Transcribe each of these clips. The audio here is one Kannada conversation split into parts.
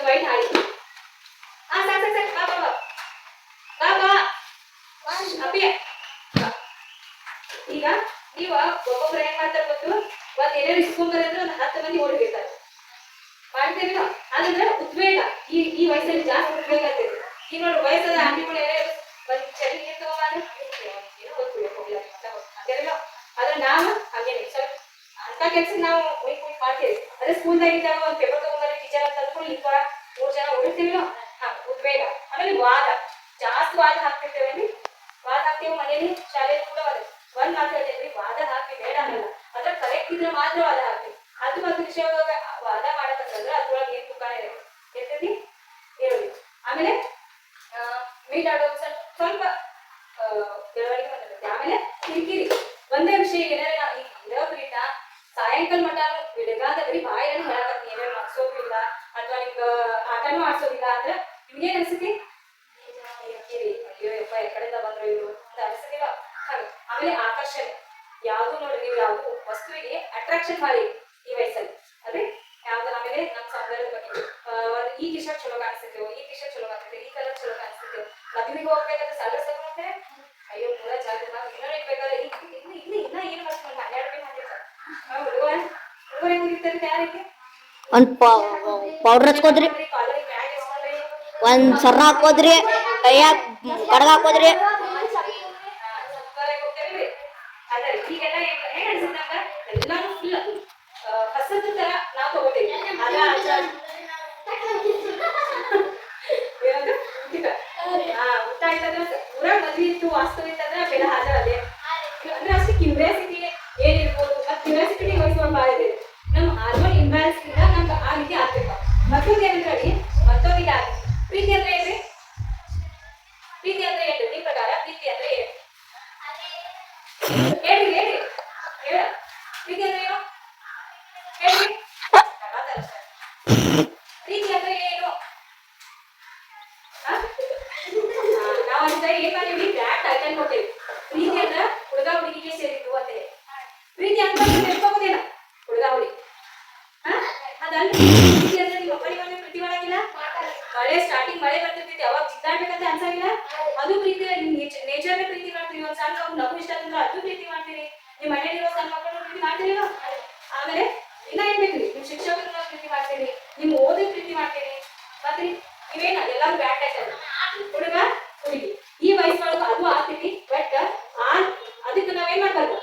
ವೈಟ್ ಹಾಳಿ ಸಾಕ್ ಸಾಕ್ ಸಾಕ್ ಬಾ ಬಾ ಬಾ ಬಾ ಅಪ್ಪಿ ಈಗ ನೀವ ಒಬ್ಬೊಬ್ರು ಏನ್ ಮಾಡ್ತಾರ ಗೊತ್ತು ಒಂದ್ ಏನಾರು ಇಸ್ಕೊಂಬರಂದ್ರೆ ಒಂದು 10 ಮಂದಿ ಓಡಿರ್ತಾರೆ ಮಾಡ್ತೇವೆ ಅದಂದ್ರೆ ಉದ್ವೇಗ ಈ ವಯಸ್ಸಲ್ಲಿ ಜಾಸ್ತಿ ಉದ್ವೇಗ ಆಗ್ತೈತಿ ಈಗ ನೋಡಿ ವಯಸ್ಸಾದ ಆಂಟಿಗಳು ಒಂದ್ ಚಳಿ ನೀರು ತಗೊಂಬಂದ್ರೆ ಹಂಗೆಲ್ಲ ಆದ್ರೆ ನಾವು ಹಂಗೇನೆ ಸ್ವಲ್ಪ ಅಂತ ಕೆಲ್ಸ ನಾವು ಮಾಡ್ತೇವೆ ಅದೇ ಸ್ಕೂಲ್ದಾಗ ಇದ್ದಾಗ ಒಂದ್ ಪೇಪರ್ ತಗೊಂಡ್ರೆ ಟೀಚರ್ ಅಂತ ಅಂದ್ಕೊಂಡು ಈಗ 3 ಜನ ಉಳಿತೀವಿ ಉದ್ವೇಗ ಆಮೇಲೆ ವಾದ ಜಾಸ್ತಿ ವಾದ ಹಾಕ್ತಿರ್ತೇವೆ ವಾದ ಹಾಕ್ತೇವೆ ಮನೇಲಿ ಶಾಲೆಯಲ್ಲಿ ಕೂಡ ಒಂದ್ ಮಾತು ಹೇಳ್ತೇವ್ರಿ ವಾದ ಹಾಕಿ ಬೇಡ ಅನ್ನಲ್ಲ ಅದ್ರ ಕರೆಕ್ಟ್ ಇದ್ರೆ ಮಾತ್ರ ವಾದ ಹಾಕಿ ಅದು ಒಂದು ವಿಷಯವಾಗ ವಾದ ಮಾಡಕಂತಂದ್ರೆ ಅದ್ರೊಳಗೆ ಏನ್ ತುಕಾರ ಇರ್ತೈತಿ ಇರೋದು ಆಮೇಲೆ ಮೀಟ್ ಆಡೋ ಸ್ವಲ್ಪ ಬೆಳವಣಿಗೆ ಬಂದಿರುತ್ತೆ ಆಮೇಲೆ ಕಿರಿಕಿರಿ ಒಂದೇ ವಿಷಯ ಏನಾರ ಈಗ ಇರೋದ್ರಿಂದ ಸಾಯಂಕಾಲ ಮಠ ಬಿಡಗಾದ ಬರೀ ಬಾಯನ್ನು ಹೇಳಕತ್ತಿ ಏನಾರು ಮಾಡ್ಸೋದಿಲ್ಲ ಅಥವಾ ನಿಮ್ಗ ಆಟನೂ ಆಡ್ಸೋದಿಲ್ಲ ಅಂದ್ರೆ ನಿಮ್ಗೇನ್ ಅನ್ಸುತ್ತೆ ಕಿರಿಕಿರಿ ಅಯ್ಯೋ ಯಪ್ಪ ಎಕಡೆಯಿಂದ ಬಂದ್ರು ಇವರು ಅಂತ ಅನ್ಸುದಿಲ್ಲ ಹಾಗೆ ಆಮೇಲೆ ಆಕರ್ಷಣೆ ಯಾವ್ದು ನೋಡಿ ನೀವು ಯಾವ್ದು ವಸ್ತುವಿಗೆ ಅಟ್ರಾಕ್ಷನ್ ಮಾಡಿ ಈ ವಯಸ್ಸಲ್ಲಿ ಅದೇ ಯಾವ್ದು ಆಮೇಲೆ ನಮ್ಮ ಸೌಂದರ್ಯದ ಬಗ್ಗೆ ಈ ಟಿ ಶರ್ಟ್ ಚಲೋ ಕಾಣಿಸ್ತೇವೆ ಈ ಟಿ ಶರ್ಟ್ ಚಲೋ ಕಾಣಿಸ್ತೇವೆ ಈ ಕಲರ್ ಚಲೋ ಕಾಣಿಸ್ತೇವೆ ಮದುವೆಗೆ ಹೋಗ್ಬೇಕಾದ್ರೆ ಸಾಲ ಅಂದ್ರೆ ಅಯ್ಯೋ ಮೂರ ಜಾಗ ನಾವು ಇನ್ನೂ ಬೇಕಾದ್ರೆ ಇನ್ನ ಏನು ಮಾಡ್ಕೊಂಡು 12 ಹಾಕಿರ್ತಾರೆ ಹುಡುಗರು ಹೆಂಗಿರ್ತಾರೆ ಯಾರಿಗೆ ಒಂದ್ ಪೌಡರ್ ಹಚ್ಕೋದ್ರಿ ಒಂದ್ ಸರ ಹಾಕೋದ್ರಿ ಕೈಯಾಗ ಕಡಗ ಹಾಕೋದ್ರಿ ಈಗೆಲ್ಲ ಹೆಂಗ್ ಅನ್ಸುತ್ತಂಗ ಎಲ್ಲಾನು ಫುಲ್ ಹೊಸದು ತರ ನಾವು ತಗೋತೀವಿ ಊಟ ಆಯ್ತಂದ್ರೆ ಊರಾಗ ಮದ್ವೆ ಇತ್ತು ವಾಸ್ತವ ಇತ್ತಂದ್ರೆ ಬೆಳ ಹಾಜರ ಅದೇ ಅಂದ್ರೆ ಅಷ್ಟು ಕ್ಯೂರಿಯಾಸಿಟಿ ಏನಿರ್ಬೋದು ಮತ್ತೆ ಕ್ಯೂರಿಯಾಸಿಟಿ ವಹಿಸುವ ಭಾಳ ಇದೆ ನಮ್ಮ ಹಾರ್ಮೋನ್ ಇಂಬ್ಯಾಲೆನ್ಸ್ ಇಂದ ನಮ್ಗೆ ಆ ರೀತಿ ಆಗ್ಬೇಕು ಮತ್ತೊಂದು ಏನಂದ್ರೆ ಮತ್ತೊಂದಿಗೆ ಆಗುತ್ತೆ ಪ್ರೀತಿ ಅಂದ್ರೆ ಏನ್ರಿ ಪ್ರೀತಿ ಅಂದ್ರೆ ಏನ್ರಿ ನಿಮ್ಮ ಪ್ರಕಾರ ಪ್ರೀತಿ ಅಂದ್ರೆ ಏನು ಹೇಳಿ ಹೇಳಿ ಹೇಳ ಪ್ರೀತಿ ಅಂದ್ರೆ ಏನು ಹೇಳಿ ಪ್ರೀತಿ ಅಂದ್ರೆ ಏನು ನಾವೊಂದ್ಸ ಏನ್ ಮಾಡಿವಿ ಬ್ಯಾಟ್ ಟೈಟಲ್ ಕೊಟ್ಟೇವಿ ಪ್ರೀತಿ ಅಂದ್ರ ಹುಡುಗ ಹುಡುಗಿಗೆ ಸೇರಿದ್ದು ಅಂತ ಪ್ರೀತಿ ಅಂತ ತಿಳ್ಕೊಬೋದೇನ ಹುಡುಗ ಹುಡುಗಿ ಅದಲ್ಲ ಪ್ರೀತಿ ಅಂದ್ರೆ ನೀವು ಒಬ್ಬರಿಗೊಬ್ಬರು ಪ್ರೀತಿ ಮಾಡಂಗಿಲ್ಲ ಮಳೆ ಸ್ಟಾರ್ಟಿಂಗ್ ಮಳೆ ಬರ್ತಿರ್ತೈತಿ ಅವಾಗ ಜಿದ್ದಾಡ್ಬೇಕಂತ ಅನ್ಸಂಗಿಲ್ಲ ಅದು ಪ್ರೀತಿ ನೇಚರ್ನ ಪ್ರೀತಿ ಮಾಡ್ತೀವಿ ಒಂದ್ ಸಣ್ಣ ಒಂದು ನಗು ಇಷ್ಟ ಅಂದ್ರೆ ಅದು ಪ್ರೀತಿ ಮಾಡ್ತೀರಿ ನಿಮ್ ಮನೆಯಲ್ಲಿರೋ ಸಣ್ಣ ಮಕ್ಕಳು ಪ್ರೀತಿ ಮಾಡ್ತೀರಿ ಆಮೇಲೆ ಇನ್ನ ಏನ್ ಬೇಕ್ರಿ ನಿಮ್ ಶಿಕ್ಷಕರನ್ನ ಪ್ರೀತಿ ಮಾಡ್ತೀರಿ ನಿಮ್ ಓದಿನ ಪ್ರೀತಿ ಮಾಡ್ತೀರಿ ಮತ್ರಿ ನೀವೇನ ಎಲ್ಲಾರು ಬ್ಯಾಟ್ ಟೈಟಲ್ ಹುಡುಗ ಹುಡುಗಿ ಈ ವಯಸ್ಸೊಳಗ ಅದು ಆಗ್ತೈತಿ ಬಟ್ ಅದಕ್ಕೆ ನಾವೇನ್ ಮಾಡ್ಬಾರ್ದು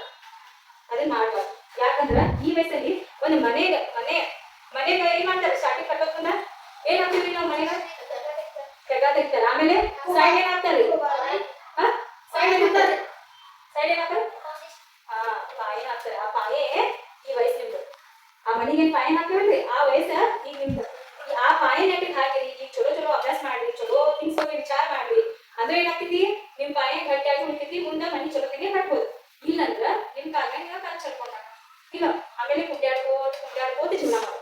ಅದನ್ನ ಮಾಡ್ಬಾರ್ದು ಯಾಕಂದ್ರ ಈ ವಯಸ್ಸಲ್ಲಿ ಒಂದು ಮನೆಗೆ ಏನ್ ಮಾಡ್ತಾರೆ ಸ್ಟಾರ್ಟಿಂಗ್ ಕಟ್ಟೋಕಂದ ಏನ್ ಹಾಕ್ತೀವಿ ನಾವು ಮನೆಗ ಕೆಗ ತೆಗಿತಾರೆ ಆಮೇಲೆ ಸೈಡ್ ಏನ್ ಹಾಕ್ತಾರ್ರಿ ಸೈಡ್ ಏನ್ ಹಾಕ್ತಾರೆ ಪಾಯನ್ ಹಾಕ್ತಾರೆ ಆ ಪಾಯೆ ಈ ವಯಸ್ಸು ನಿಮ್ದು ಆ ಮನೆಗೆ ಪಾಯನ್ ಹಾಕ್ತಾರಲ್ರಿ ಆ ವಯಸ್ಸ ಈಗ ನಿಮ್ದು ಆ ಪಾಯನ್ ನೆಟ್ಟಿಗೆ ಹಾಕಿರಿ ಈಗ ಚಲೋ ಅಭ್ಯಾಸ ಮಾಡ್ರಿ ಚಲೋ ಥಿಂಗ್ಸ್ ಬಗ್ಗೆ ವಿಚಾರ ಮಾಡ್ರಿ ಅಂದ್ರೆ ಏನಾಗ್ತೈತಿ ನಿಮ್ ಪಾಯನ್ ಗಟ್ಟಿಯಾಗಿ ಉಳಿತೈತಿ ಮುಂದೆ ಮನೆ ಚಲೋತಿಗೆ ಮಾಡ್ಬೋದು ಇಲ್ಲಂದ್ರ ನಿಮ್ ಕಾಲ ನೀವು ಕಾಲ ಚಲ್ಕೊಂಡ ಇಲ್ಲ ಆಮೇಲೆ ಕುಡ್ಯಾಡ್ಕೋತ ಜೀವನ